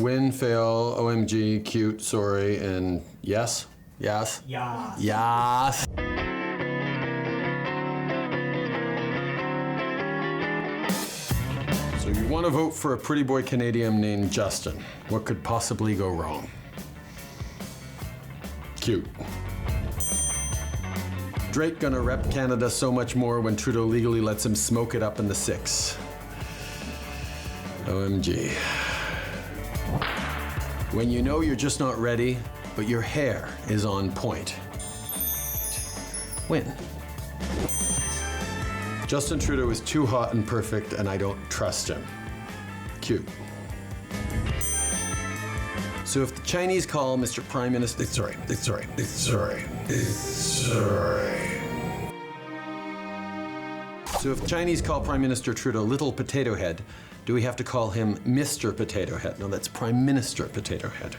win, fail, OMG, cute, sorry, and yes? Yes? Yeah. Yes. So you want to vote for a pretty boy Canadian named Justin. What could possibly go wrong? Cute. Drake gonna rep Canada so much more when Trudeau legally lets him smoke it up in the 6. OMG. When you know you're just not ready, but your hair is on point. Win. Justin Trudeau is too hot and perfect, and I don't trust him. Cute. So if the Chinese call Mr. Prime Minister, sorry. So if the Chinese call Prime Minister Trudeau Little Potato Head, do we have to call him Mr. Potato Head? No, that's Prime Minister Potato Head.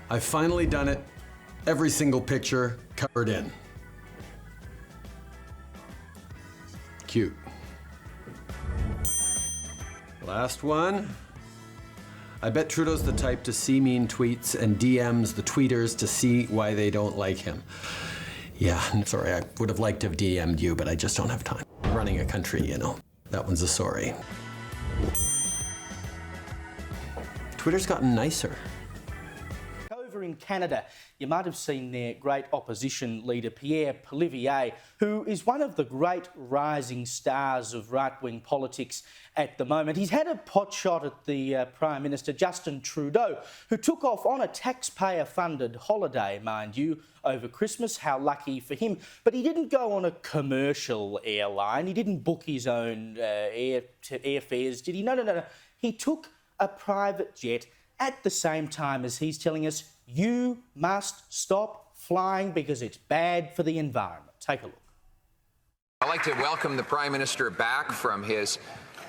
I've finally done it. Every single picture covered in. Cute. Last one. I bet Trudeau's the type to see mean tweets and DMs the tweeters to see why they don't like him. Yeah, sorry, I would have liked to have DM'd you, but I just don't have time. I'm running a country, you know. That one's a sorry. Twitter's gotten nicer. Over in Canada, you might have seen their great opposition leader, Pierre Poire, who is one of the great rising stars of right-wing politics at the moment. He's had a potshot at the Prime Minister, Justin Trudeau, who took off on a taxpayer-funded holiday, mind you, over Christmas. How lucky for him. But he didn't go on a commercial airline. He didn't book his own airfares, did he? No. He took a private jet at the same time as he's telling us, you must stop flying because it's bad for the environment. Take a look. I'd like to welcome the Prime Minister back from his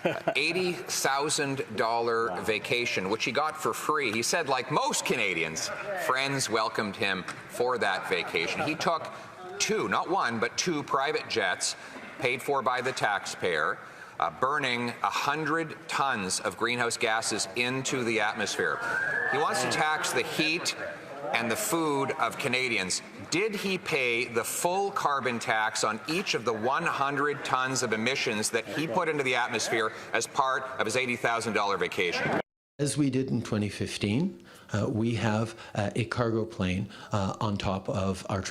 $80,000 vacation, which he got for free. He said, like most Canadians, friends welcomed him for that vacation. He took two, not one, but two private jets paid for by the taxpayer, burning 100 tons of greenhouse gases into the atmosphere. He wants to tax the heat and the food of Canadians. Did he pay the full carbon tax on each of the 100 tons of emissions that he put into the atmosphere as part of his $80,000 vacation? As we did in 2015, we have a cargo plane on top of our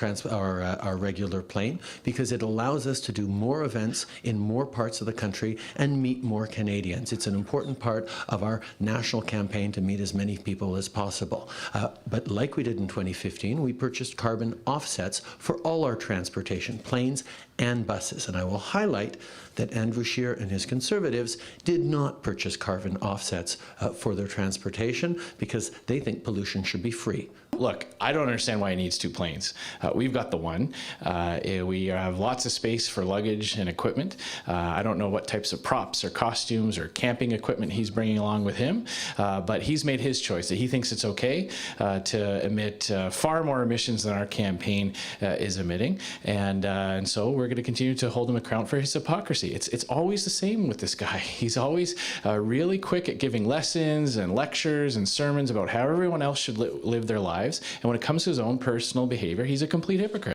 regular plane because it allows us to do more events in more parts of the country and meet more Canadians. It's an important part of our national campaign to meet as many people as possible. But like we did in 2015, we purchased carbon offsets for all our transportation, planes and buses. And I will highlight that Andrew Scheer and his Conservatives did not purchase carbon offsets for their transportation because they think pollution should be free. Look, I don't understand why he needs two planes. We've got the one. We have lots of space for luggage and equipment. I don't know what types of props or costumes or camping equipment he's bringing along with him, but he's made his choice that he thinks it's okay to emit far more emissions than our campaign is emitting, and so we're going to continue to hold him account for his hypocrisy. It's always the same with this guy. He's always really quick at giving lessons and lectures and sermons about how everyone else should live their lives. And when it comes to his own personal behaviour, he's a complete hypocrite.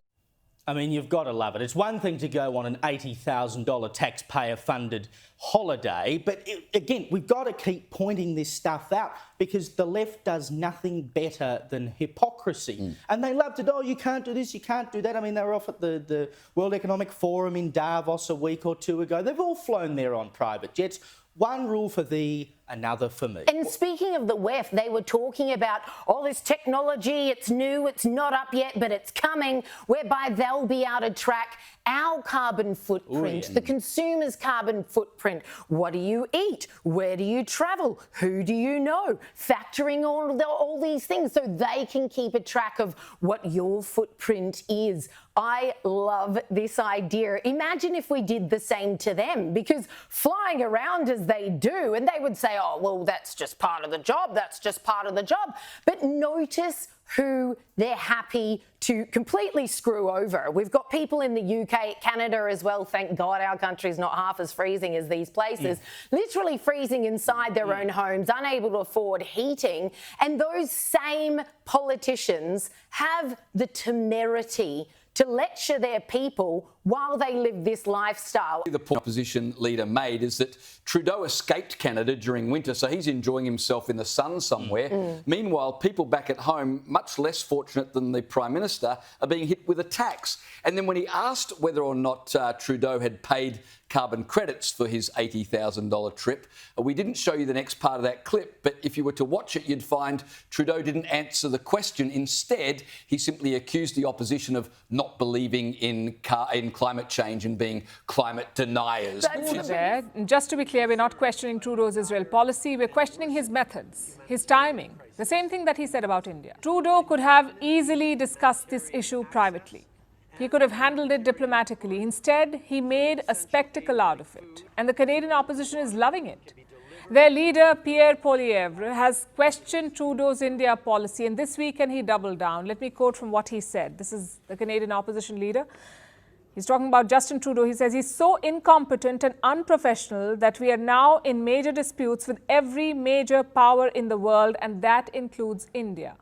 I mean, you've got to love it. It's one thing to go on an $80,000 taxpayer-funded holiday, but again, we've got to keep pointing this stuff out because the left does nothing better than hypocrisy. And they love to, oh, you can't do this, you can't do that. I mean, they were off at the World Economic Forum in Davos a week or two ago. They've all flown there on private jets. One rule for thee, another for me. And speaking of the WEF, they were talking about all this technology, it's new, it's not up yet, but it's coming, whereby they'll be able to track our carbon footprint, the consumer's carbon footprint. What do you eat? Where do you travel? Who do you know? Factoring all these things so they can keep a track of what your footprint is. I love this idea. Imagine if we did the same to them, because flying around as they do, and they would say, oh, well, that's just part of the job, that's just part of the job. But notice who they're happy to completely screw over. We've got people in the UK, Canada as well, thank God our country's not half as freezing as these places, literally freezing inside their own homes, unable to afford heating, and those same politicians have the temerity to lecture their people while they live this lifestyle. The point opposition leader made is that Trudeau escaped Canada during winter, so he's enjoying himself in the sun somewhere. Meanwhile, people back at home, much less fortunate than the Prime Minister, are being hit with a tax. And then when he asked whether or not Trudeau had paid carbon credits for his $80,000 trip, we didn't show you the next part of that clip, but if you were to watch it, you'd find Trudeau didn't answer the question. Instead, he simply accused the opposition of not believing in climate change and being climate deniers. Just to be clear, we're not questioning Trudeau's Israel policy. We're questioning his methods, his timing. The same thing that he said about India. Trudeau could have easily discussed this issue privately. He could have handled it diplomatically. Instead, he made a spectacle out of it. And the Canadian opposition is loving it. Their leader, Pierre Poire, has questioned Trudeau's India policy, and this weekend he doubled down. Let me quote from what he said. This is the Canadian opposition leader. He's talking about Justin Trudeau. He says he's so incompetent and unprofessional that we are now in major disputes with every major power in the world, and that includes India.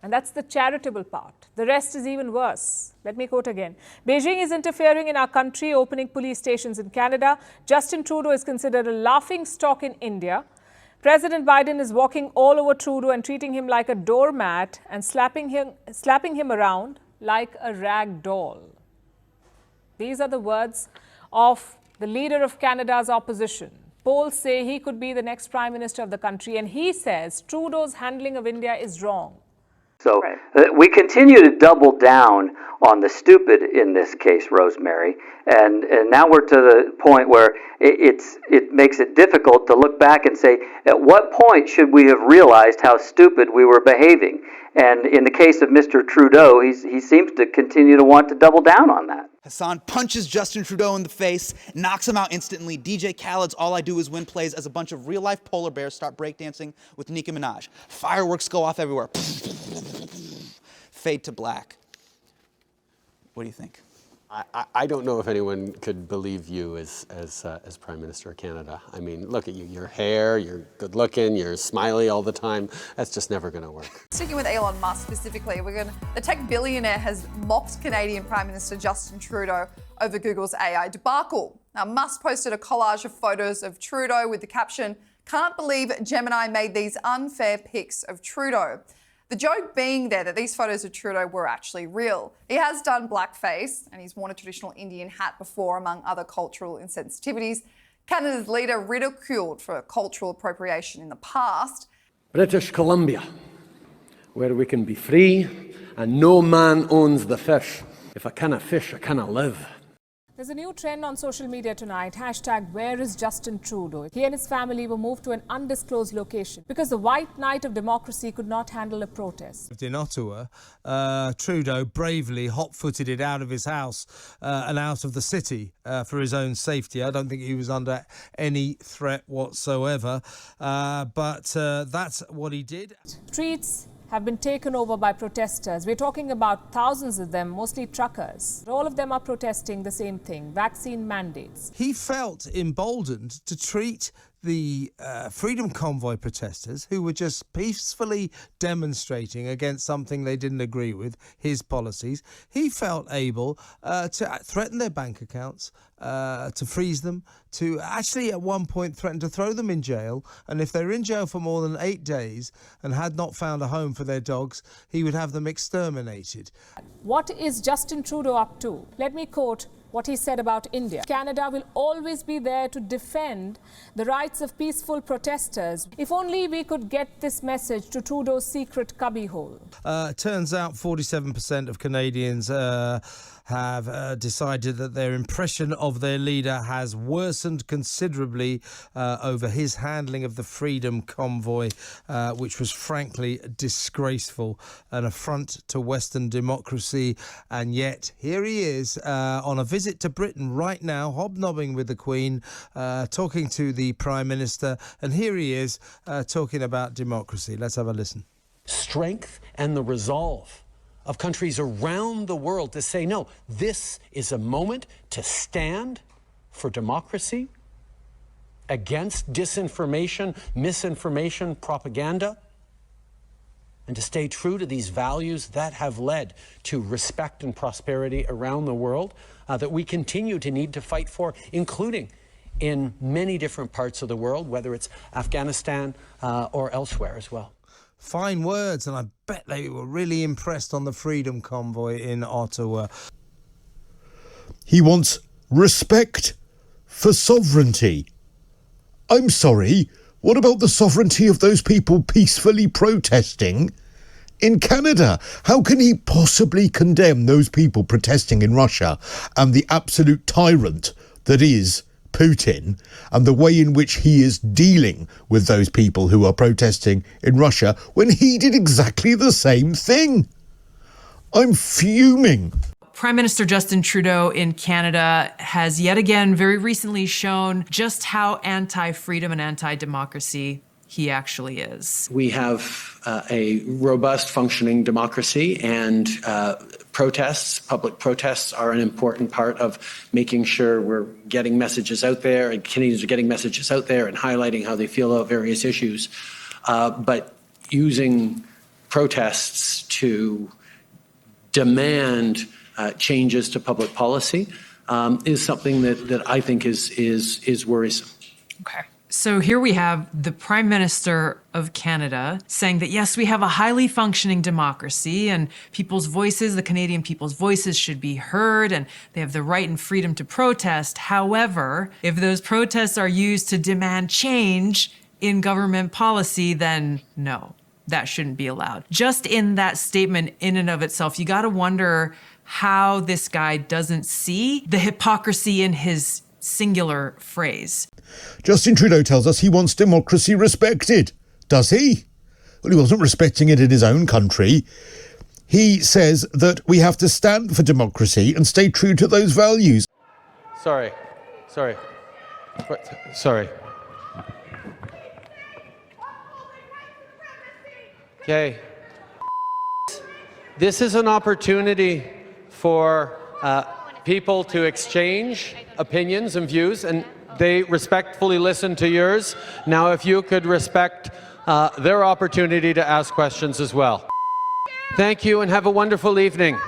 And that's the charitable part. The rest is even worse. Let me quote again. Beijing is interfering in our country, opening police stations in Canada. Justin Trudeau is considered a laughing stock in India. President Biden is walking all over Trudeau and treating him like a doormat and slapping him around like a rag doll. These are the words of the leader of Canada's opposition. Polls say he could be the next Prime Minister of the country, and he says Trudeau's handling of India is wrong. So we continue to double down on the stupid in this case, Rosemary, and now we're to the point where it makes it difficult to look back and say, at what point should we have realized how stupid we were behaving? And in the case of Mr. Trudeau, he seems to continue to want to double down on that. Hassan punches Justin Trudeau in the face, knocks him out instantly. DJ Khaled's All I Do Is Win plays as a bunch of real-life polar bears start breakdancing with Nicki Minaj. Fireworks go off everywhere. Fade to black. What do you think? I don't know if anyone could believe you as Prime Minister of Canada. I mean, look at you, your hair, you're good looking, you're smiley all the time. That's just never going to work. Sticking with Elon Musk specifically, the tech billionaire has mocked Canadian Prime Minister Justin Trudeau over Google's AI debacle. Now, Musk posted a collage of photos of Trudeau with the caption, "Can't believe Gemini made these unfair pics of Trudeau." The joke being there that these photos of Trudeau were actually real. He has done blackface and he's worn a traditional Indian hat before, among other cultural insensitivities. Canada's leader ridiculed for cultural appropriation in the past. British Columbia, where we can be free and no man owns the fish. If I cannot fish, I cannot live. There's a new trend on social media tonight, hashtag where is Justin Trudeau? He and his family were moved to an undisclosed location because the white knight of democracy could not handle a protest. In Ottawa, Trudeau bravely hot-footed it out of his house and out of the city for his own safety. I don't think he was under any threat whatsoever, but that's what he did. Streets have been taken over by protesters. We're talking about thousands of them, mostly truckers. All of them are protesting the same thing, vaccine mandates. He felt emboldened to treat the Freedom Convoy protesters, who were just peacefully demonstrating against something they didn't agree with, his policies. He felt able to threaten their bank accounts, to freeze them, to actually at one point threaten to throw them in jail. And if they were in jail for more than 8 days and had not found a home for their dogs, he would have them exterminated. What is Justin Trudeau up to? Let me quote what he said about India. Canada will always be there to defend the rights of peaceful protesters. If only we could get this message to Trudeau's secret cubbyhole. Turns out 47% of Canadians have decided that their impression of their leader has worsened considerably over his handling of the Freedom Convoy, which was frankly disgraceful, an affront to Western democracy. And yet here he is on a visit to Britain right now, hobnobbing with the Queen, talking to the Prime Minister, and here he is talking about democracy. Let's have a listen. strength and the resolve of countries around the world to say, no, this is a moment to stand for democracy, against disinformation, misinformation, propaganda, and to stay true to these values that have led to respect and prosperity around the world that we continue to need to fight for, including in many different parts of the world, whether it's Afghanistan or elsewhere as well. Fine words, and I bet they were really impressed on the Freedom Convoy in Ottawa. He wants respect for sovereignty. I'm sorry, what about the sovereignty of those people peacefully protesting in Canada? How can he possibly condemn those people protesting in Russia and the absolute tyrant that is Putin and the way in which he is dealing with those people who are protesting in Russia when he did exactly the same thing? I'm fuming. Prime Minister Justin Trudeau in Canada has yet again very recently shown just how anti-freedom and anti-democracy he actually is. We have a robust functioning democracy, and protests, public protests, are an important part of making sure we're getting messages out there, and Canadians are getting messages out there and highlighting how they feel about various issues. But using protests to demand changes to public policy is something that I think is worrisome. Okay. So here we have the Prime Minister of Canada saying that, yes, we have a highly functioning democracy and people's voices, the Canadian people's voices, should be heard and they have the right and freedom to protest. However, if those protests are used to demand change in government policy, then no, that shouldn't be allowed. Just in that statement in and of itself, you got to wonder how this guy doesn't see the hypocrisy in his singular phrase. Justin Trudeau tells us he wants democracy respected. Does he? Well, he wasn't respecting it in his own country. He says that we have to stand for democracy and stay true to those values. Sorry. Okay. This is an opportunity for people to exchange opinions and views, and they respectfully listen to yours. Now, if you could respect their opportunity to ask questions as well. Thank you, and have a wonderful evening.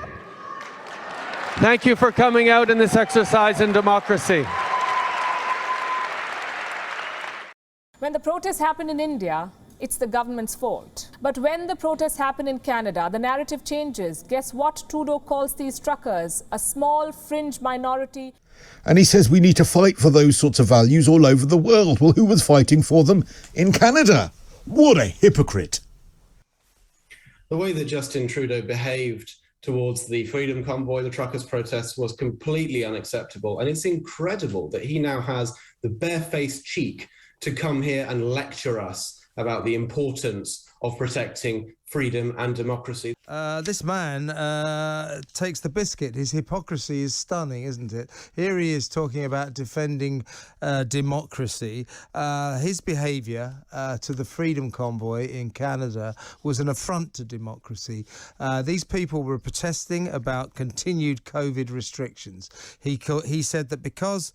Thank you for coming out in this exercise in democracy. When the protests happen in India, it's the government's fault. But when the protests happen in Canada, the narrative changes. Guess what Trudeau calls these truckers? A small fringe minority. And he says we need to fight for those sorts of values all over the world. Well, who was fighting for them in Canada? What a hypocrite. The way that Justin Trudeau behaved towards the Freedom Convoy, the truckers' protests, was completely unacceptable. And it's incredible that he now has the barefaced cheek to come here and lecture us about the importance of protecting freedom and democracy. This man takes the biscuit. His hypocrisy is stunning, isn't it? Here he is talking about defending democracy. His behaviour to the Freedom Convoy in Canada was an affront to democracy. These people were protesting about continued COVID restrictions. He said that because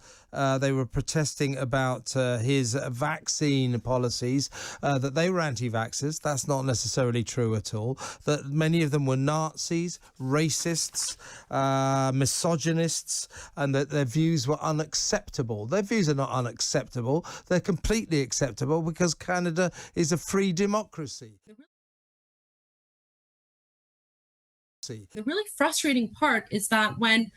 they were protesting about his vaccine policies, that they were anti-vaxxers. That's not necessarily true at all. That many of them were Nazis, racists, misogynists, and that their views were unacceptable. Their views are not unacceptable. They're completely acceptable because Canada is a free democracy. The really frustrating part is that when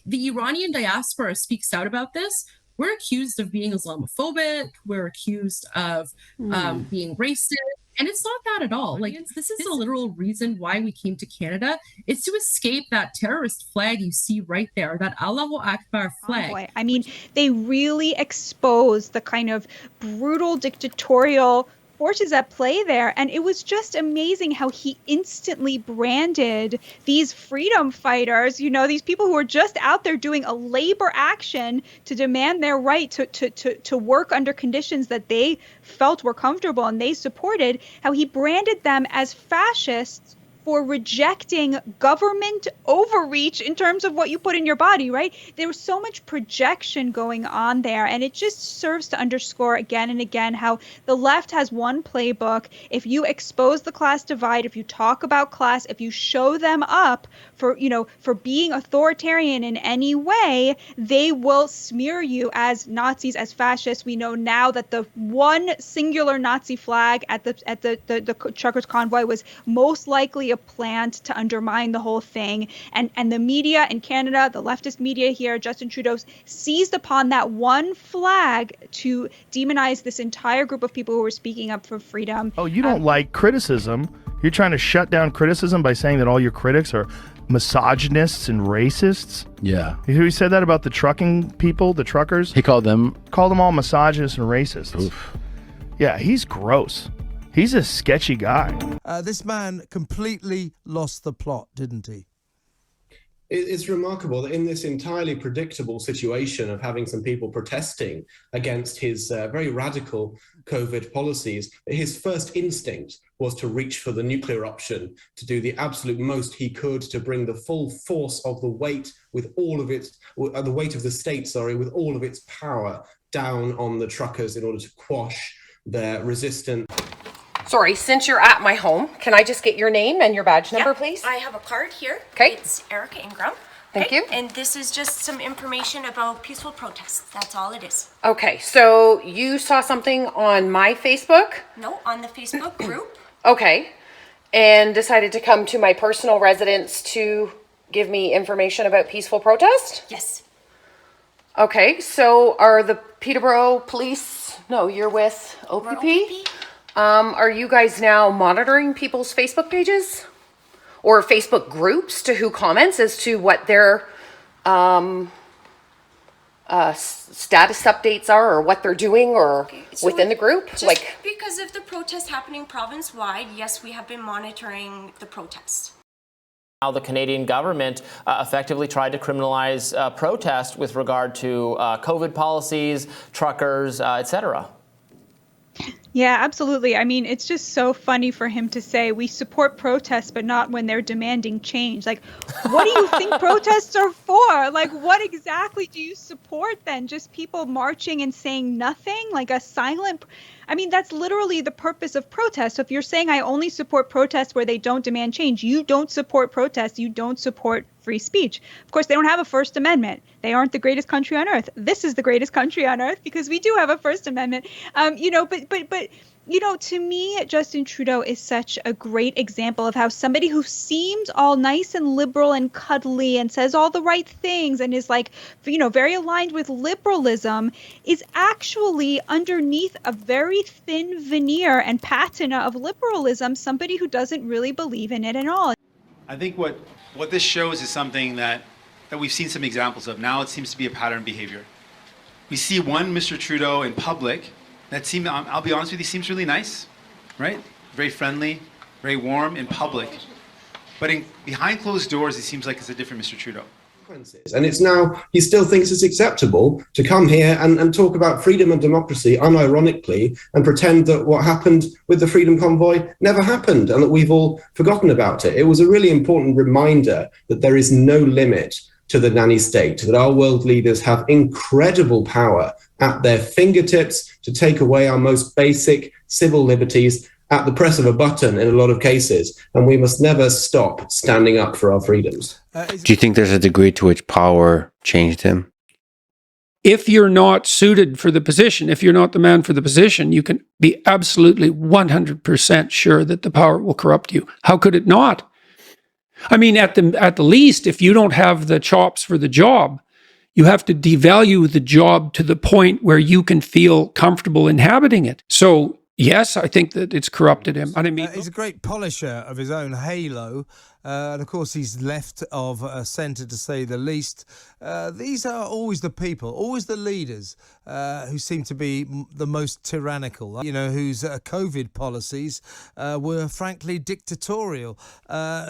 the Iranian diaspora speaks out about this, we're accused of being Islamophobic, we're accused of being racist, and it's not that at all. Like, this is a literal reason why we came to Canada. It's to escape that terrorist flag you see right there, that Allahu Akbar flag. I mean, they really expose the kind of brutal dictatorial forces at play there. And it was just amazing how he instantly branded these freedom fighters, you know, these people who are just out there doing a labor action to demand their right to work under conditions that they felt were comfortable and they supported, how he branded them as fascists for rejecting government overreach in terms of what you put in your body, right? There was so much projection going on there, and it just serves to underscore again and again how the left has one playbook. If you expose the class divide, if you talk about class, if you show them up for, you know, for being authoritarian in any way, they will smear you as Nazis, as fascists. We know now that the one singular Nazi flag at the truckers' convoy was most likely a plant to undermine the whole thing. And the media in Canada, the leftist media here, Justin Trudeau, seized upon that one flag to demonize this entire group of people who were speaking up for freedom. Oh, you don't like criticism. You're trying to shut down criticism by saying that all your critics are misogynists and racists. Yeah. He said that about the trucking people, the truckers. He called them all misogynists and racists. Oof. Yeah, he's gross. He's a sketchy guy. This man completely lost the plot, didn't he? It's remarkable that in this entirely predictable situation of having some people protesting against his very radical COVID policies, his first instinct was to reach for the nuclear option, to do the absolute most he could to bring the full force of the weight with all of its, the weight of the state, with all of its power down on the truckers in order to quash their resistance. Sorry, since you're at my home, can I just get your name and your badge number, please? I have a card here. Okay. It's Erica Ingram. Thank you. And this is just some information about peaceful protests. That's all it is. Okay, so you saw something on my Facebook? No, on the Facebook group. Okay. And decided to come to my personal residence to give me information about peaceful protest? Yes. Okay, so are the Peterborough Police, no, you're with OPP? Are you guys now monitoring people's Facebook pages or Facebook groups to who comments as to what their status updates are or what they're doing or So within the group? Just because of the protests happening province-wide, yes, we have been monitoring the protests. How the Canadian government effectively tried to criminalize protest with regard to COVID policies, truckers, etc. Yeah, absolutely. I mean, it's just so funny for him to say we support protests, but not when they're demanding change. Like, what do you think protests are for? Like, what exactly do you support then? Just people marching and saying nothing? Like a silent... I mean, that's literally the purpose of protests. So if you're saying I only support protests where they don't demand change, you don't support protests, you don't support free speech. Of course, they don't have a First Amendment. They aren't the greatest country on earth. This is the greatest country on earth because we do have a First Amendment. But you know, to me, Justin Trudeau is such a great example of how somebody who seems all nice and liberal and cuddly and says all the right things and is like, you know, very aligned with liberalism is actually underneath a very thin veneer and patina of liberalism, somebody who doesn't really believe in it at all. I think what this shows is something that we've seen some examples of. Now it seems to be a pattern behavior. We see one Mr. Trudeau in public that seems, I'll be honest with you, seems really nice, right? Very friendly, very warm in public. But behind closed doors, it seems like it's a different Mr. Trudeau. And it's now, he still thinks it's acceptable to come here and talk about freedom and democracy unironically and pretend that what happened with the Freedom Convoy never happened and that we've all forgotten about it. It was a really important reminder that there is no limit to the nanny state, that our world leaders have incredible power at their fingertips to take away our most basic civil liberties at the press of a button in a lot of cases, and we must never stop standing up for our freedoms. Do you think there's a degree to which power changed him? If you're not suited for the position, if you're not the man for the position, you can be absolutely 100% sure that the power will corrupt you. How could it not? I mean, at the least, if you don't have the chops for the job, you have to devalue the job to the point where you can feel comfortable inhabiting it. So yes, I think that it's corrupted him. And I mean, he's a great polisher of his own halo. And of course, he's left of centre, to say the least. These are always the people, always the leaders who seem to be the most tyrannical, you know, whose COVID policies were frankly dictatorial.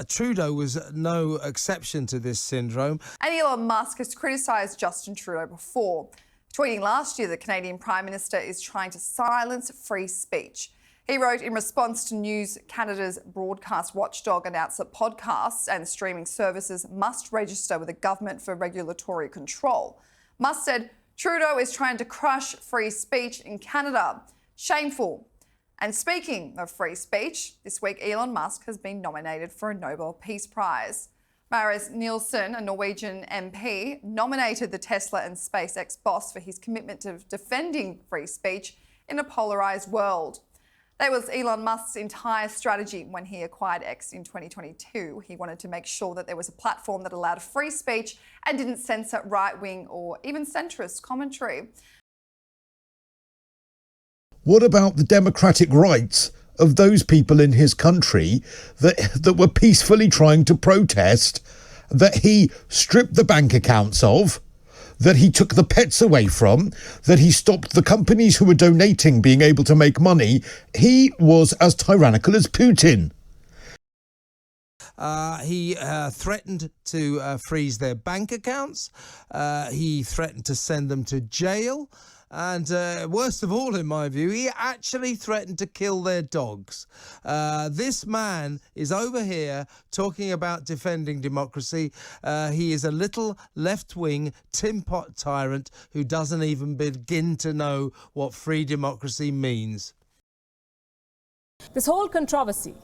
Trudeau was no exception to this syndrome. And Elon Musk has criticised Justin Trudeau before, tweeting last year the Canadian Prime Minister is trying to silence free speech. He wrote in response to News Canada's broadcast watchdog announced that podcasts and streaming services must register with the government for regulatory control. Musk said Trudeau is trying to crush free speech in Canada. Shameful. And speaking of free speech, this week Elon Musk has been nominated for a Nobel Peace Prize. Maris Nielsen, a Norwegian MP, nominated the Tesla and SpaceX boss for his commitment to defending free speech in a polarised world. That was Elon Musk's entire strategy when he acquired X in 2022. He wanted to make sure that there was a platform that allowed free speech and didn't censor right-wing or even centrist commentary. What about the democratic rights of those people in his country that were peacefully trying to protest, that he stripped the bank accounts of, that he took the pets away from, that he stopped the companies who were donating being able to make money? He was as tyrannical as Putin. He threatened to freeze their bank accounts. He threatened to send them to jail. And worst of all, in my view, he actually threatened to kill their dogs. This man is over here talking about defending democracy. He is a little left-wing tin pot tyrant who doesn't even begin to know what free democracy means. This whole controversy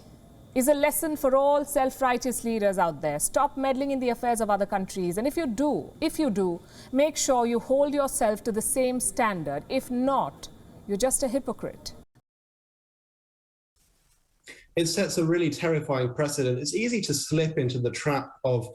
is a lesson for all self-righteous leaders out there. Stop meddling in the affairs of other countries. And if you do, make sure you hold yourself to the same standard. If not, you're just a hypocrite. It sets a really terrifying precedent. It's easy to slip into the trap of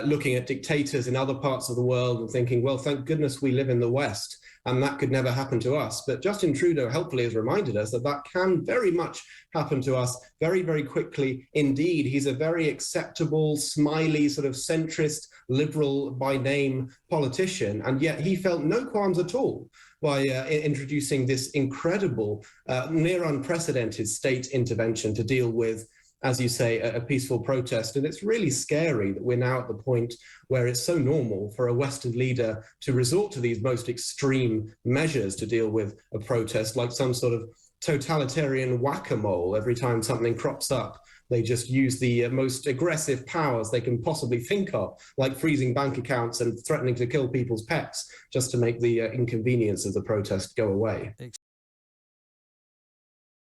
looking at dictators in other parts of the world and thinking, well, thank goodness we live in the West and that could never happen to us. But Justin Trudeau helpfully has reminded us that that can very much happen to us very, very quickly indeed. He's a very acceptable, smiley, sort of centrist, liberal by name politician, and yet he felt no qualms at all by introducing this incredible, near unprecedented state intervention to deal with, as you say, a peaceful protest. And it's really scary that we're now at the point where it's so normal for a Western leader to resort to these most extreme measures to deal with a protest, like some sort of totalitarian whack-a-mole. Every time something crops up, they just use the most aggressive powers they can possibly think of, like freezing bank accounts and threatening to kill people's pets, just to make the inconvenience of the protest go away.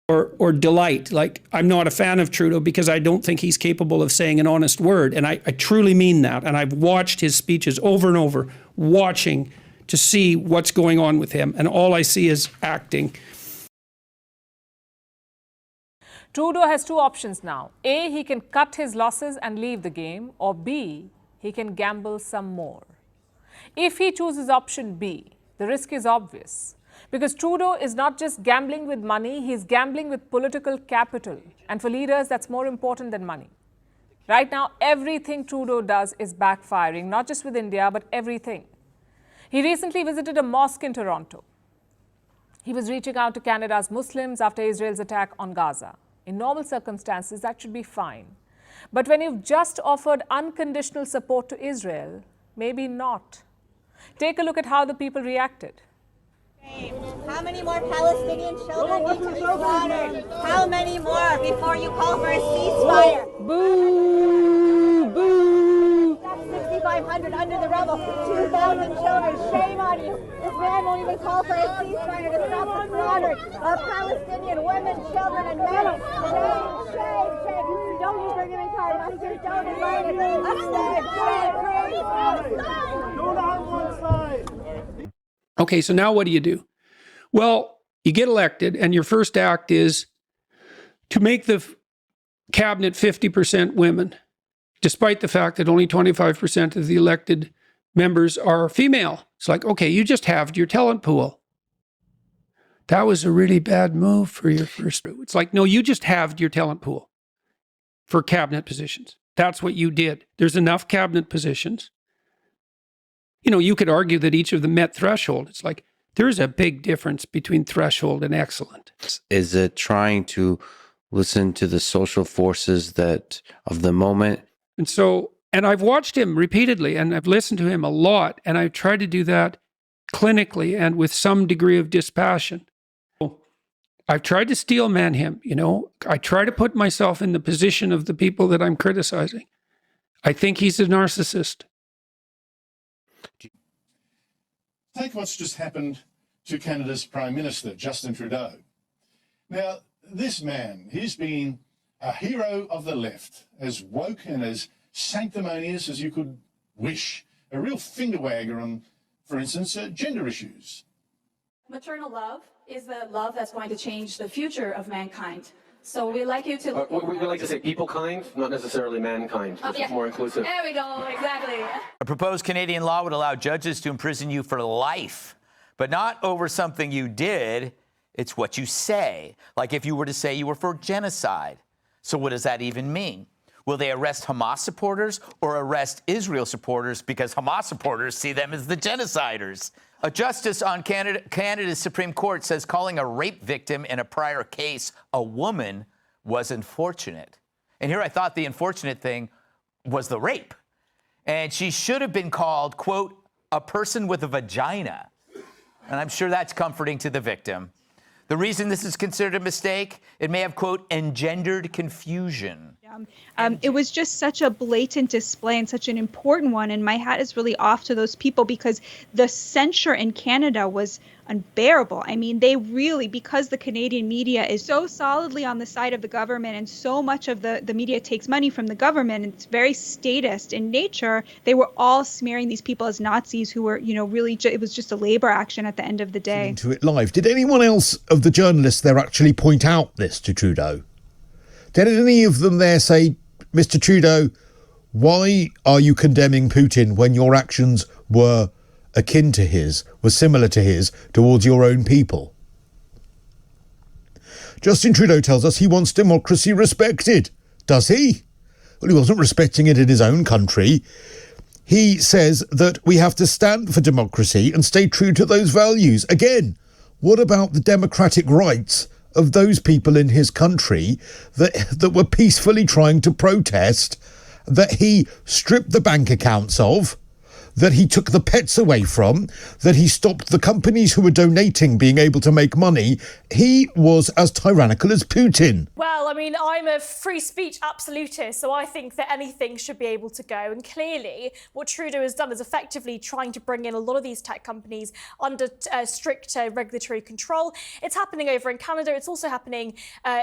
Or delight. Like, I'm not a fan of Trudeau because I don't think he's capable of saying an honest word. And I truly mean that. And I've watched his speeches over and over, watching to see what's going on with him. And all I see is acting. Trudeau has two options now. A, he can cut his losses and leave the game. Or B, he can gamble some more. If he chooses option B, the risk is obvious. Because Trudeau is not just gambling with money, he's gambling with political capital. And for leaders, that's more important than money. Right now, everything Trudeau does is backfiring, not just with India, but everything. He recently visited a mosque in Toronto. He was reaching out to Canada's Muslims after Israel's attack on Gaza. In normal circumstances, that should be fine. But when you've just offered unconditional support to Israel, maybe not. Take a look at how the people reacted. How many more Palestinian children need to be slaughtered? How many more before you call for a ceasefire? Boo! Boo! That's 6,500 under the rubble. 2,000 children. Shame on you. This man won't even call for a ceasefire to stop the slaughter of Palestinian women, children, and men. Shame, shame, shame. Don't use their giving card, Mustard. Don't invite it. Don't on one side. Okay, so now what do you do? Well, you get elected, and your first act is to make the cabinet 50% women, despite the fact that only 25% of the elected members are female. It's like, okay, you just halved your talent pool. that was a really bad move for your first. It's like, no, you just halved your talent pool for cabinet positions. That's what you did. There's enough cabinet positions. You know, you could argue that each of them met threshold. It's like, there's a big difference between threshold and excellent. Is it trying to listen to the social forces that of the moment? And so, and I've watched him repeatedly and I've listened to him a lot, and I've tried to do that clinically and with some degree of dispassion. I've tried to steel man him, you know. I try to put myself in the position of the people that I'm criticizing. I think he's a narcissist. Take what's just happened to Canada's Prime Minister, Justin Trudeau. Now, this man, he's been a hero of the left, as woke and as sanctimonious as you could wish. A real finger wagger on, for instance, gender issues. Maternal love is the love that's going to change the future of mankind. So we'd like you to... we like to say people kind, not necessarily mankind. It's more inclusive. There we go, exactly. A proposed Canadian law would allow judges to imprison you for life, but not over something you did. It's what you say. Like if you were to say you were for genocide. So what does that even mean? Will they arrest Hamas supporters or arrest Israel supporters because Hamas supporters see them as the genociders? A justice on Canada's Supreme Court says calling a rape victim in a prior case a woman was unfortunate. And here I thought the unfortunate thing was the rape. And she should have been called, quote, a person with a vagina. And I'm sure that's comforting to the victim. The reason this is considered a mistake, it may have, quote, engendered confusion. It was just such a blatant display and such an important one. And my hat is really off to those people because the censure in Canada was unbearable. I mean, they really, because the Canadian media is so solidly on the side of the government and so much of the media takes money from the government, and it's very statist in nature, they were all smearing these people as Nazis who were, you know, really, it was just a labor action at the end of the day. To it live. Did anyone else of the journalists there actually point out this to Trudeau? Did any of them there say, Mr. Trudeau, why are you condemning Putin when your actions were akin to his, were similar to his, towards your own people? Justin Trudeau tells us he wants democracy respected. Does he? Well, he wasn't respecting it in his own country. He says that we have to stand for democracy and stay true to those values. Again, what about the democratic rights of those people in his country that were peacefully trying to protest, that he stripped the bank accounts of, that he took the pets away from, that he stopped the companies who were donating being able to make money? He was as tyrannical as Putin. Well, I mean, I'm a free speech absolutist, so I think that anything should be able to go. And clearly, what Trudeau has done is effectively trying to bring in a lot of these tech companies under strict regulatory control. It's happening over in Canada. It's also happening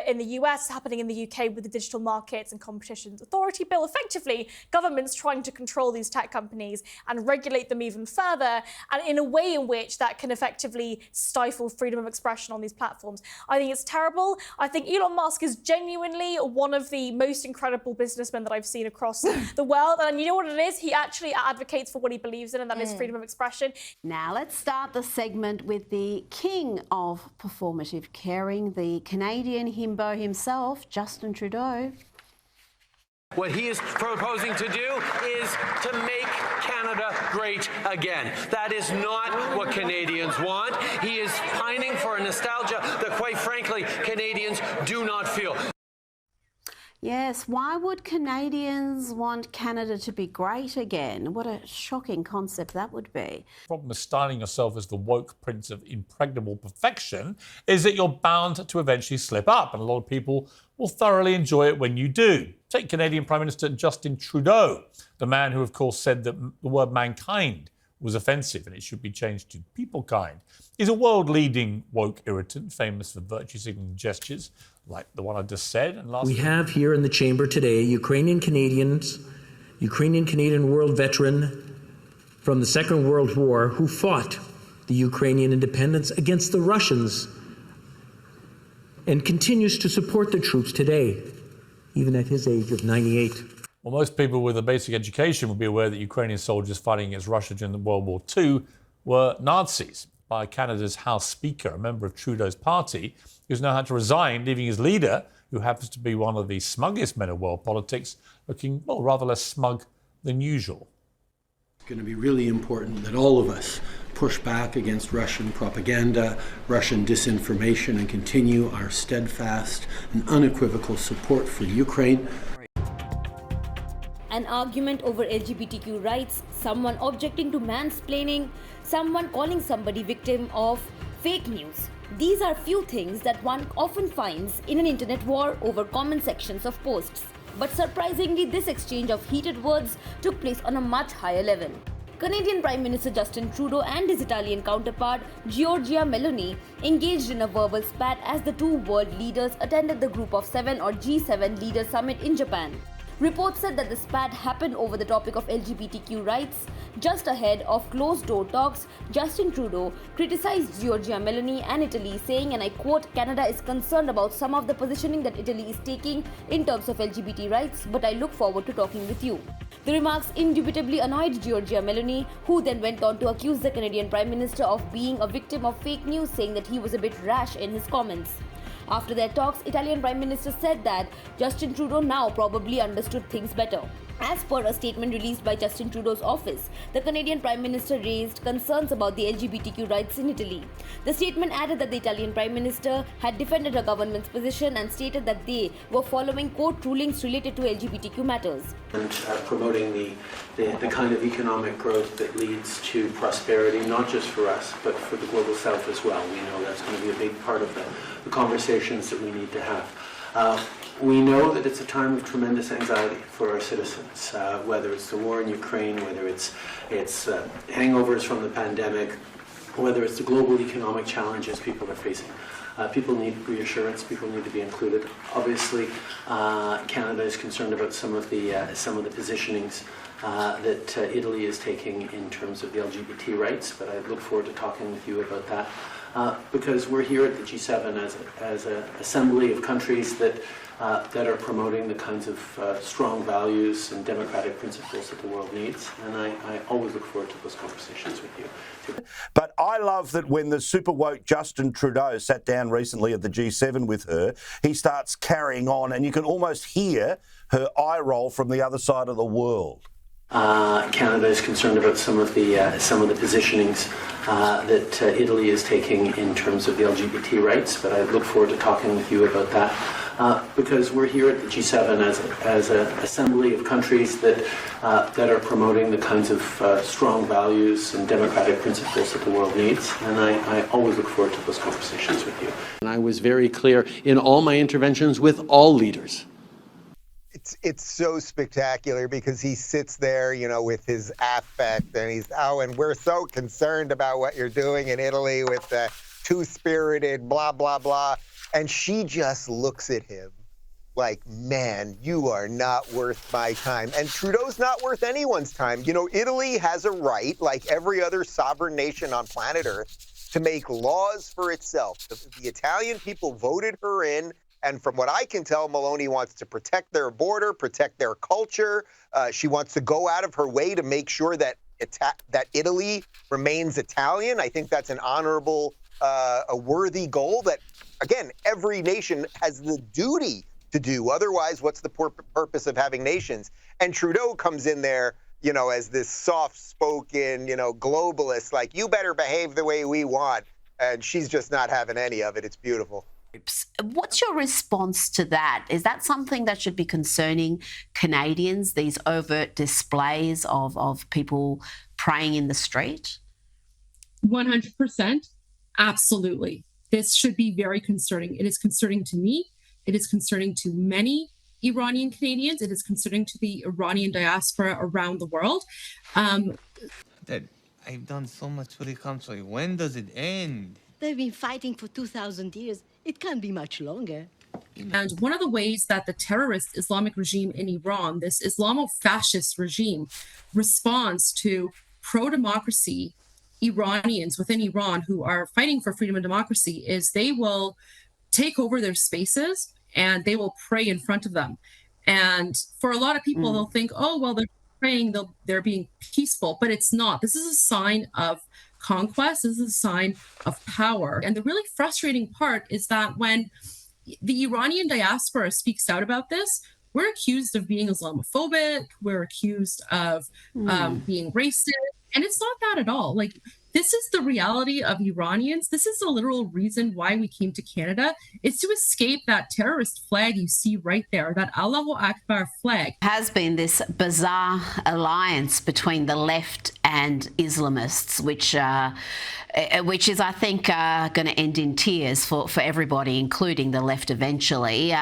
in the US, happening in the UK with the Digital Markets and Competition Authority Bill. Effectively, governments trying to control these tech companies and regulate them even further, and in a way in which that can effectively stifle freedom of expression on these platforms. I think it's terrible. I think Elon Musk is genuinely one of the most incredible businessmen that I've seen across the world. And you know what it is? He actually advocates for what he believes in, and that is freedom of expression. Now let's start the segment with the king of performative caring, the Canadian himbo himself, Justin Trudeau. What he is proposing to do is to make Canada great again. That is not what Canadians want. He is pining for a nostalgia that, quite frankly, Canadians do not feel. Yes, why would Canadians want Canada to be great again? What a shocking concept that would be. The problem with styling yourself as the woke prince of impregnable perfection is that you're bound to eventually slip up, and a lot of people will thoroughly enjoy it when you do. Take Canadian Prime Minister Justin Trudeau, the man who, of course, said that the word mankind was offensive and it should be changed to people kind. He's a world-leading woke irritant, famous for virtue-signaling gestures like the one I just said. And we have here in the chamber today Ukrainian Canadian world veteran from the Second World War who fought the Ukrainian independence against the Russians and continues to support the troops today, even at his age of 98. Well, most people with a basic education would be aware that Ukrainian soldiers fighting against Russia during World War II were Nazis. by Canada's House Speaker, a member of Trudeau's party, who's now had to resign, leaving his leader, who happens to be one of the smuggest men of world politics, looking, well, rather less smug than usual. It's going to be really important that all of us push back against Russian propaganda, Russian disinformation, and continue our steadfast and unequivocal support for Ukraine. An argument over LGBTQ rights, someone objecting to mansplaining, someone calling somebody victim of fake news. These are few things that one often finds in an internet war over comment sections of posts. But surprisingly, this exchange of heated words took place on a much higher level. Canadian Prime Minister Justin Trudeau and his Italian counterpart Giorgia Meloni engaged in a verbal spat as the two world leaders attended the Group of Seven or G7 Leaders Summit in Japan. Reports said that the spat happened over the topic of LGBTQ rights. Just ahead of closed-door talks, Justin Trudeau criticized Giorgia Meloni and Italy, saying, and I quote, "Canada is concerned about some of the positioning that Italy is taking in terms of LGBT rights, but I look forward to talking with you." The remarks indubitably annoyed Giorgia Meloni, who then went on to accuse the Canadian Prime Minister of being a victim of fake news, saying that he was a bit rash in his comments. After their talks, Italian Prime Minister said that Justin Trudeau now probably understood things better. As per a statement released by Justin Trudeau's office, the Canadian Prime Minister raised concerns about the LGBTQ rights in Italy. The statement added that the Italian Prime Minister had defended her government's position and stated that they were following court rulings related to LGBTQ matters. And promoting the kind of economic growth that leads to prosperity, not just for us, but for the global south as well. We know that's going to be a big part of the conversations that we need to have. We know that it's a time of tremendous anxiety for our citizens, whether it's the war in Ukraine, whether it's hangovers from the pandemic, whether it's the global economic challenges people are facing. People need reassurance. People need to be included. Obviously, Canada is concerned about some of the positionings that Italy is taking in terms of the LGBT rights, but I look forward to talking with you about that. Because we're here at the G7 as an assembly of countries that are promoting the kinds of strong values and democratic principles that the world needs. And I always look forward to those conversations with you. But I love that when the super woke Justin Trudeau sat down recently at the G7 with her, he starts carrying on and you can almost hear her eye roll from the other side of the world. Canada is concerned about some of the positionings that Italy is taking in terms of the LGBT rights, but I look forward to talking with you about that. Because we're here at the G7 as an assembly of countries that are promoting the kinds of strong values and democratic principles that the world needs, and I always look forward to those conversations with you. And I was very clear in all my interventions with all leaders. It's so spectacular because he sits there, you know, with his affect and he's, and we're so concerned about what you're doing in Italy with the two-spirited blah, blah, blah. And she just looks at him like, man, you are not worth my time. And Trudeau's not worth anyone's time. You know, Italy has a right, like every other sovereign nation on planet Earth, to make laws for itself. The Italian people voted her in. And from what I can tell, Meloni wants to protect their border, protect their culture. She wants to go out of her way to make sure that Italy remains Italian. I think that's an honorable, a worthy goal that, again, every nation has the duty to do. Otherwise, what's the purpose of having nations? And Trudeau comes in there, you know, as this soft-spoken, you know, globalist, like, you better behave the way we want. And she's just not having any of it. It's beautiful. What's your response to that? Is that something that should be concerning Canadians, these overt displays of people praying in the street? 100%. Absolutely. This should be very concerning. It is concerning to me. It is concerning to many Iranian Canadians. It is concerning to the Iranian diaspora around the world. That I've done so much for the country. When does it end? They've been fighting for 2,000 years. It can't be much longer. And one of the ways that the terrorist Islamic regime in Iran, this Islamo-fascist regime, responds to pro-democracy Iranians within Iran who are fighting for freedom and democracy is they will take over their spaces and they will pray in front of them. And for a lot of people, they'll think, oh, well, they're praying, they're being peaceful, but it's not. This is a sign of conquest. This is a sign of power. And the really frustrating part is that when the Iranian diaspora speaks out about this, we're accused of being Islamophobic, we're accused of being racist, and it's not that at all. Like, this is the reality of Iranians. This is the literal reason why we came to Canada. It's to escape that terrorist flag you see right there, that Allahu Akbar flag. Has been this bizarre alliance between the left and Islamists, which is, I think, going to end in tears for everybody, including the left eventually.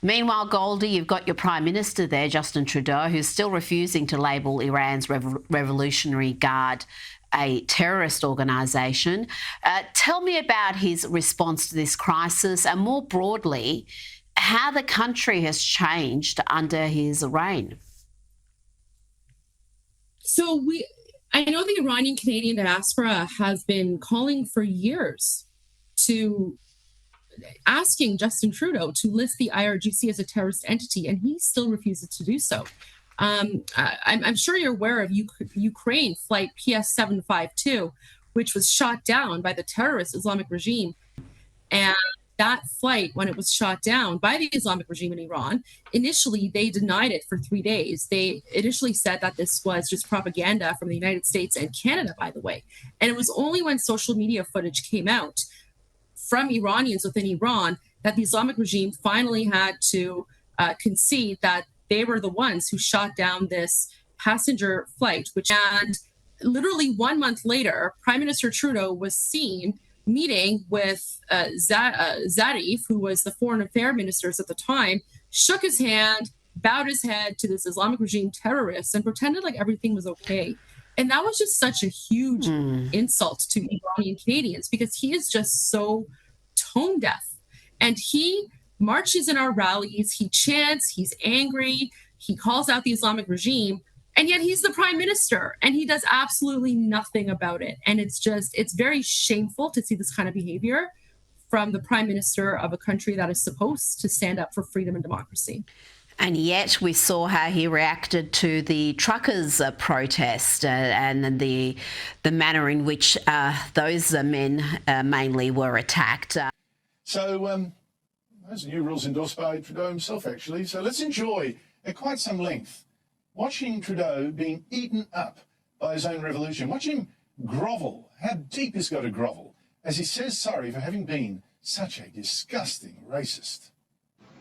Meanwhile, Goldie, you've got your Prime Minister there, Justin Trudeau, who's still refusing to label Iran's Revolutionary Guard a terrorist organisation. Tell me about his response to this crisis and, more broadly, how the country has changed under his reign. So I know the Iranian Canadian diaspora has been calling for years to asking Justin Trudeau to list the IRGC as a terrorist entity, and he still refuses to do so. I'm sure you're aware of Ukraine flight PS752, which was shot down by the terrorist Islamic regime. And that flight, when it was shot down by the Islamic regime in Iran, initially they denied it for 3 days. They initially said that this was just propaganda from the United States and Canada, by the way. And it was only when social media footage came out from Iranians within Iran that the Islamic regime finally had to concede that they were the ones who shot down this passenger flight, and literally 1 month later, Prime Minister Trudeau was seen meeting with Zarif, who was the foreign affairs minister at the time, shook his hand, bowed his head to this Islamic regime terrorist, and pretended like everything was okay. And that was just such a huge insult to Iranian Canadians, because he is just so tone deaf. And he marches in our rallies, he chants, he's angry, he calls out the Islamic regime, and yet he's the prime minister and he does absolutely nothing about it. And it's very shameful to see this kind of behavior from the prime minister of a country that is supposed to stand up for freedom and democracy. And yet we saw how he reacted to the truckers' protest and the manner in which those men mainly were attacked. So those are new rules endorsed by Trudeau himself, actually. So let's enjoy, at quite some length, watching Trudeau being eaten up by his own revolution. Watch him grovel. How deep he's got to grovel as he says sorry for having been such a disgusting racist.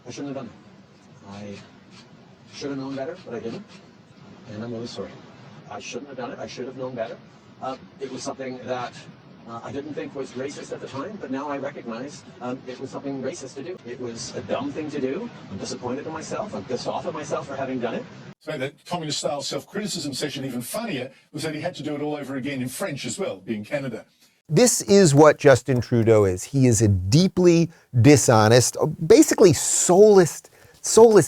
I shouldn't have done it. I should have known better, but I didn't. And I'm really sorry. I shouldn't have done it. I should have known better. It was something that I didn't think was racist at the time, but now I recognize it was something racist to do. It was a dumb thing to do. I'm disappointed in myself. I'm pissed off at myself for having done it. So that communist-style self-criticism session, even funnier, was that he had to do it all over again in French as well, being Canada. This is what Justin Trudeau is. He is a deeply dishonest, basically soulless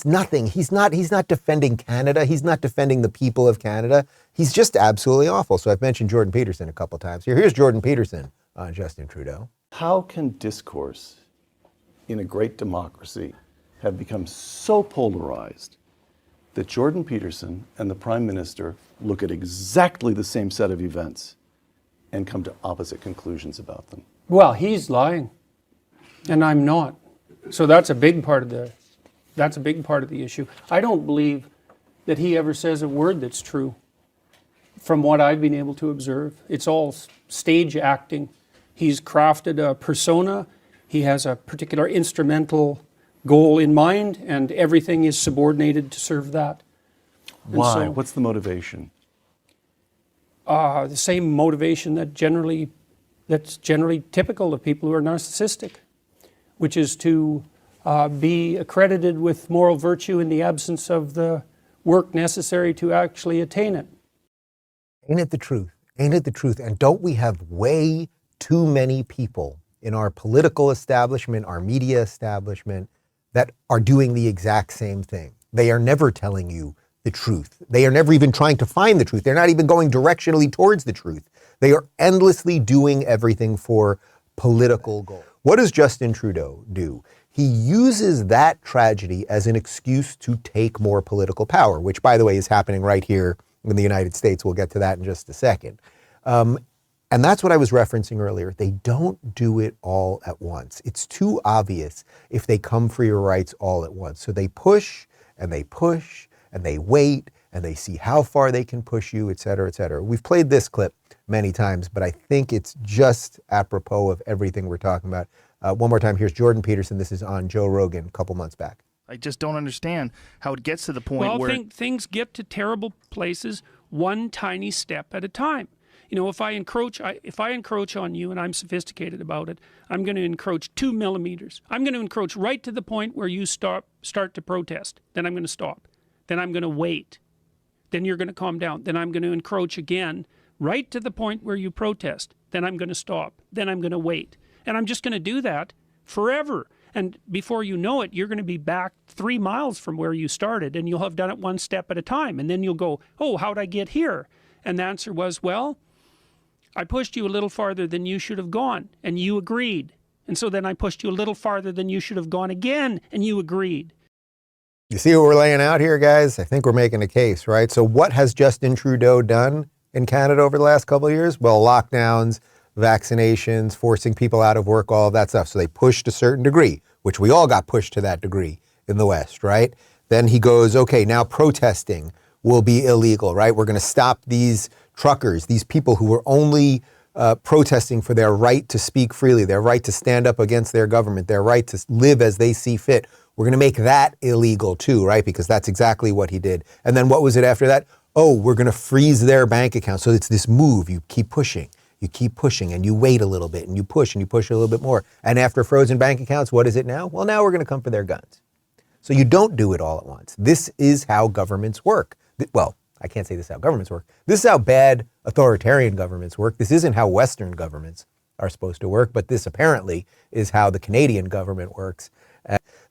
nothing. He's not defending Canada. He's not defending the people of Canada. He's just absolutely awful. So I've mentioned Jordan Peterson a couple times here. Here's Jordan Peterson on Justin Trudeau. How can discourse in a great democracy have become so polarized that Jordan Peterson and the Prime Minister look at exactly the same set of events and come to opposite conclusions about them? Well, he's lying, and I'm not. So that's a big part of the issue. I don't believe that he ever says a word that's true. From what I've been able to observe, it's all stage acting. He's crafted a persona. He has a particular instrumental goal in mind, and everything is subordinated to serve that. Why? So, what's the motivation? The same motivation that's generally typical of people who are narcissistic, which is to be accredited with moral virtue in the absence of the work necessary to actually attain it. Ain't it the truth? Ain't it the truth? And don't we have way too many people in our political establishment, our media establishment, that are doing the exact same thing? They are never telling you the truth. They are never even trying to find the truth. They're not even going directionally towards the truth. They are endlessly doing everything for political goals. What does Justin Trudeau do? He uses that tragedy as an excuse to take more political power, which, by the way, is happening right here in the United States. We'll get to that in just a second. And And that's what I was referencing earlier. They don't do it all at once. It's too obvious if they come for your rights all at once. So they push and they push and they wait and they see how far they can push you, et cetera, et cetera. We've played this clip many times, but I think it's just apropos of everything we're talking about. One more time, here's Jordan Peterson. This is on Joe Rogan a couple months back. I just don't understand how it gets to the point where... things get to terrible places one tiny step at a time. You know, if I encroach on you and I'm sophisticated about it, I'm going to encroach 2 millimeters. I'm going to encroach right to the point where you start to protest. Then I'm going to stop. Then I'm going to wait. Then you're going to calm down. Then I'm going to encroach again right to the point where you protest. Then I'm going to stop. Then I'm going to wait. And I'm just going to do that forever. And before you know it, you're going to be back 3 miles from where you started, and you'll have done it one step at a time. And then you'll go, oh, how'd I get here? And the answer was, well, I pushed you a little farther than you should have gone, and you agreed. And so then I pushed you a little farther than you should have gone again, and you agreed. You see what we're laying out here, guys? I think we're making a case, right? So what has Justin Trudeau done in Canada over the last couple of years? Well, lockdowns, vaccinations, forcing people out of work, all of that stuff. So they pushed a certain degree, which we all got pushed to that degree in the West, right? Then he goes, okay, now protesting will be illegal, right? We're going to stop these truckers, these people who were only protesting for their right to speak freely, their right to stand up against their government, their right to live as they see fit. We're going to make that illegal too, right? Because that's exactly what he did. And then what was it after that? Oh, we're going to freeze their bank account. So it's this move. You keep pushing, and you wait a little bit, and you push a little bit more. And after frozen bank accounts, what is it now? Well, now we're going to come for their guns. So you don't do it all at once. This is how governments work. Well, I can't say this is how governments work. This is how bad authoritarian governments work. This isn't how Western governments are supposed to work, but this apparently is how the Canadian government works.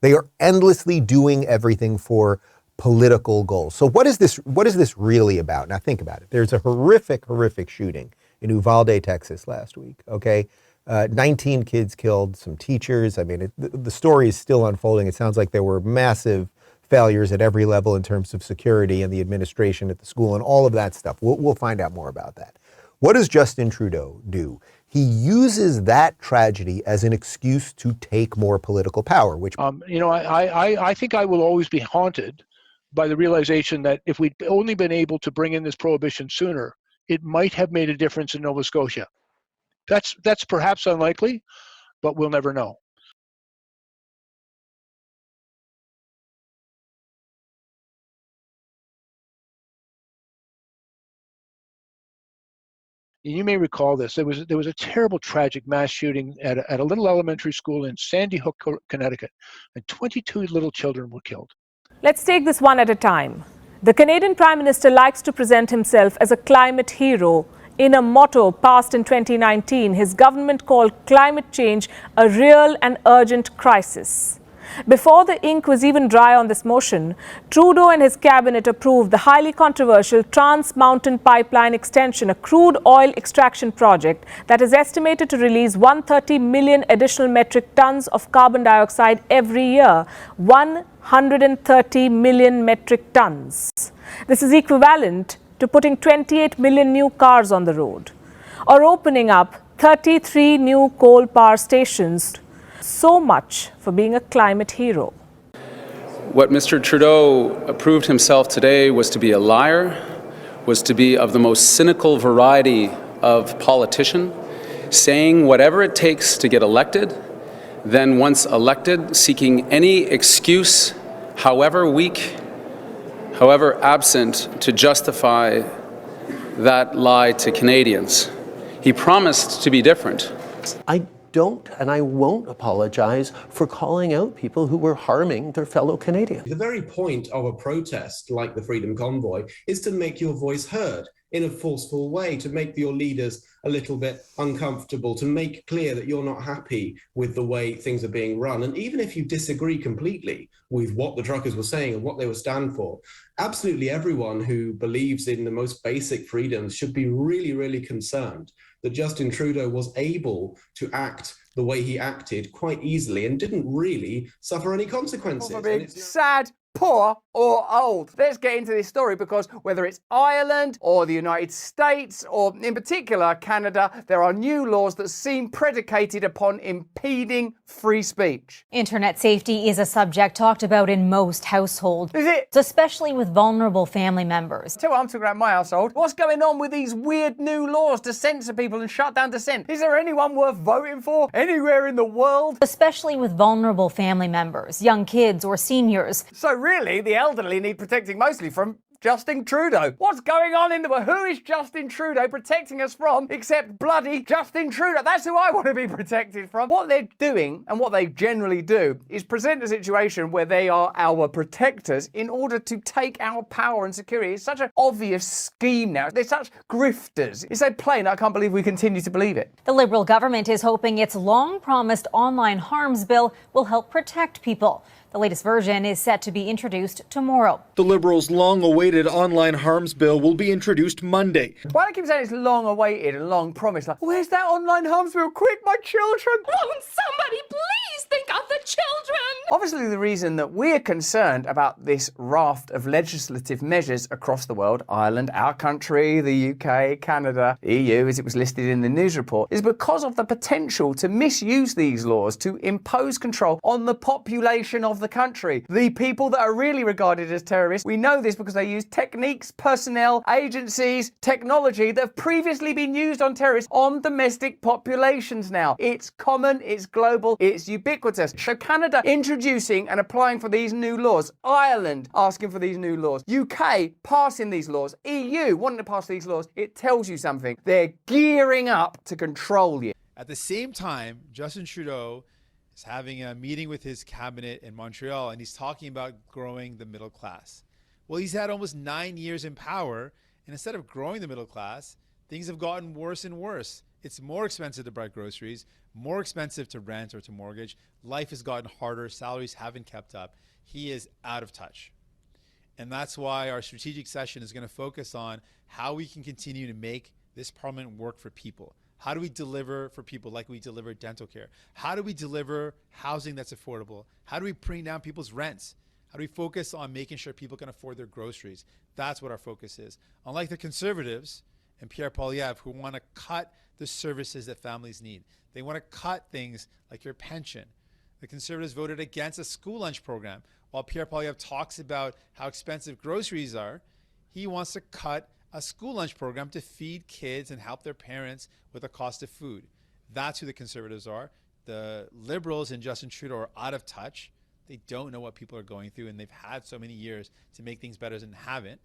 They are endlessly doing everything for political goals. So what is this really about? Now think about it. There's a horrific shooting in Uvalde, Texas last week, okay? 19 kids killed, some teachers. I mean, the story is still unfolding. It sounds like there were massive failures at every level in terms of security and the administration at the school and all of that stuff. We'll find out more about that. What does Justin Trudeau do? He uses that tragedy as an excuse to take more political power, which... I think I will always be haunted by the realization that if we'd only been able to bring in this prohibition sooner, it might have made a difference in Nova Scotia. That's perhaps unlikely, but we'll never know. You may recall this. There was a terrible, tragic mass shooting at a little elementary school in Sandy Hook, Connecticut, and 22 little children were killed. Let's take this one at a time. The Canadian Prime Minister likes to present himself as a climate hero. In a motto passed in 2019, his government called climate change a real and urgent crisis. Before the ink was even dry on this motion, Trudeau and his cabinet approved the highly controversial Trans Mountain Pipeline Extension, a crude oil extraction project that is estimated to release 130 million additional metric tons of carbon dioxide every year. 130 million metric tons. This is equivalent to putting 28 million new cars on the road, or opening up 33 new coal power stations. So much for being a climate hero. What Mr. Trudeau approved himself today was to be a liar, was to be of the most cynical variety of politician, saying whatever it takes to get elected, then once elected, seeking any excuse, however weak, however absent, to justify that lie to Canadians. He promised to be different. I don't and I won't apologize for calling out people who were harming their fellow Canadians. The very point of a protest like the Freedom Convoy is to make your voice heard in a forceful way, to make your leaders a little bit uncomfortable, to make clear that you're not happy with the way things are being run. And even if you disagree completely with what the truckers were saying and what they were stand for, absolutely everyone who believes in the most basic freedoms should be really, really concerned that Justin Trudeau was able to act the way he acted quite easily and didn't really suffer any consequences. Sad poor or old. Let's get into this story because whether it's Ireland or the United States or in particular Canada, there are new laws that seem predicated upon impeding free speech. Internet safety is a subject talked about in most households. Is it? Especially with vulnerable family members. So I'm talking about my household. What's going on with these weird new laws to censor people and shut down dissent? Is there anyone worth voting for anywhere in the world? Especially with vulnerable family members, young kids or seniors. So really, the elderly need protecting mostly from Justin Trudeau. What's going on in the world? Who is Justin Trudeau protecting us from except bloody Justin Trudeau? That's who I want to be protected from. What they're doing and what they generally do is present a situation where they are our protectors in order to take our power and security. It's such an obvious scheme now. They're such grifters. It's so plain, I can't believe we continue to believe it. The Liberal government is hoping its long-promised online harms bill will help protect people. The latest version is set to be introduced tomorrow. The Liberals' long-awaited online harms bill will be introduced Monday. Why do I keep saying it's long-awaited and long-promised? Like, where's that online harms bill? Quick, my children! Won't somebody please think of the children? Obviously, the reason that we're concerned about this raft of legislative measures across the world, Ireland, our country, the UK, Canada, EU, as it was listed in the news report, is because of the potential to misuse these laws to impose control on the population of the country. The people that are really regarded as terrorists, we know this because they use techniques, personnel, agencies, technology that have previously been used on terrorists on domestic populations now. It's common, it's global, it's ubiquitous. So Canada introducing and applying for these new laws, Ireland asking for these new laws, UK passing these laws, EU wanting to pass these laws, it tells you something. They're gearing up to control you. At the same time, Justin Trudeau is having a meeting with his cabinet in Montreal, and he's talking about growing the middle class. Well, he's had almost 9 years in power, and instead of growing the middle class, things have gotten worse and worse. It's more expensive to buy groceries, more expensive to rent or to mortgage. Life has gotten harder. Salaries haven't kept up. He is out of touch. And that's why our strategic session is going to focus on how we can continue to make this parliament work for people. How do we deliver for people like we deliver dental care? How do we deliver housing that's affordable? How do we bring down people's rents? How do we focus on making sure people can afford their groceries? That's what our focus is. Unlike the Conservatives and Pierre Poire, who want to cut the services that families need. They want to cut things like your pension. The Conservatives voted against a school lunch program. While Pierre Poilievre talks about how expensive groceries are, he wants to cut a school lunch program to feed kids and help their parents with the cost of food. That's who the Conservatives are. The Liberals and Justin Trudeau are out of touch. They don't know what people are going through, and they've had so many years to make things better and haven't.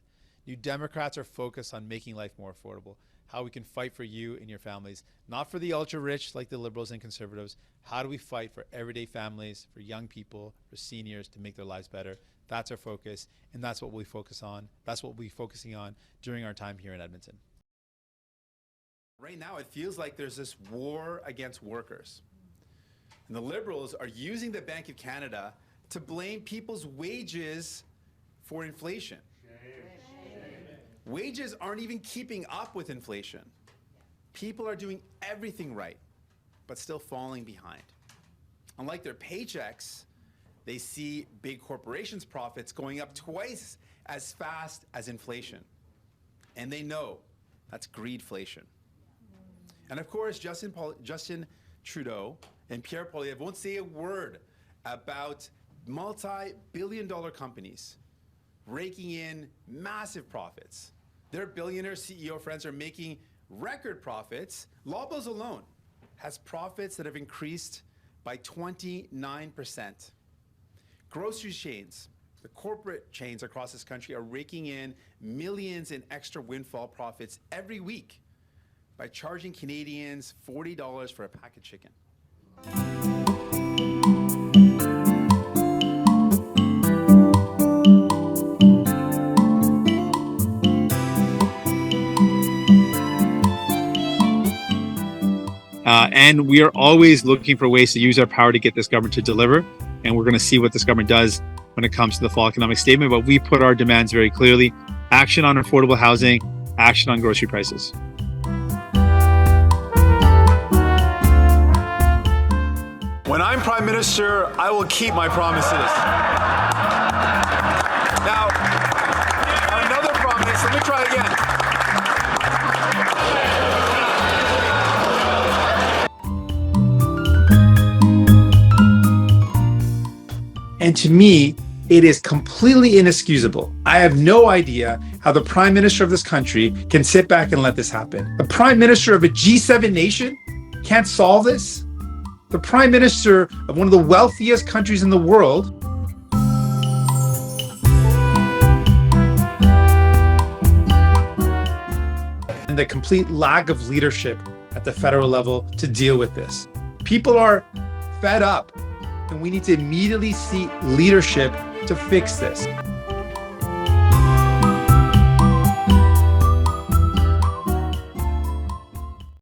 New Democrats are focused on making life more affordable, how we can fight for you and your families, not for the ultra-rich like the Liberals and Conservatives. How do we fight for everyday families, for young people, for seniors to make their lives better? That's our focus, and that's what we focus on. That's what we'll be focusing on during our time here in Edmonton. Right now, it feels like there's this war against workers. And the Liberals are using the Bank of Canada to blame people's wages for inflation. Wages aren't even keeping up with inflation. People are doing everything right, but still falling behind. Unlike their paychecks, they see big corporations' profits going up twice as fast as inflation. And they know that's greedflation. And of course, Justin Trudeau and Pierre Poilievre won't say a word about multi-billion-dollar companies raking in massive profits. Their billionaire CEO friends are making record profits. Loblaws alone has profits that have increased by 29%. Grocery chains, the corporate chains across this country, are raking in millions in extra windfall profits every week by charging Canadians $40 for a pack of chicken. And we are always looking for ways to use our power to get this government to deliver. And we're going to see what this government does when it comes to the fall economic statement. But we put our demands very clearly. Action on affordable housing, action on grocery prices. When I'm Prime Minister, I will keep my promises. Now, another prominence, let me try again. And to me, it is completely inexcusable. I have no idea how the prime minister of this country can sit back and let this happen. The prime minister of a G7 nation can't solve this. The prime minister of one of the wealthiest countries in the world and the complete lack of leadership at the federal level to deal with this. People are fed up, and we need to immediately see leadership to fix this.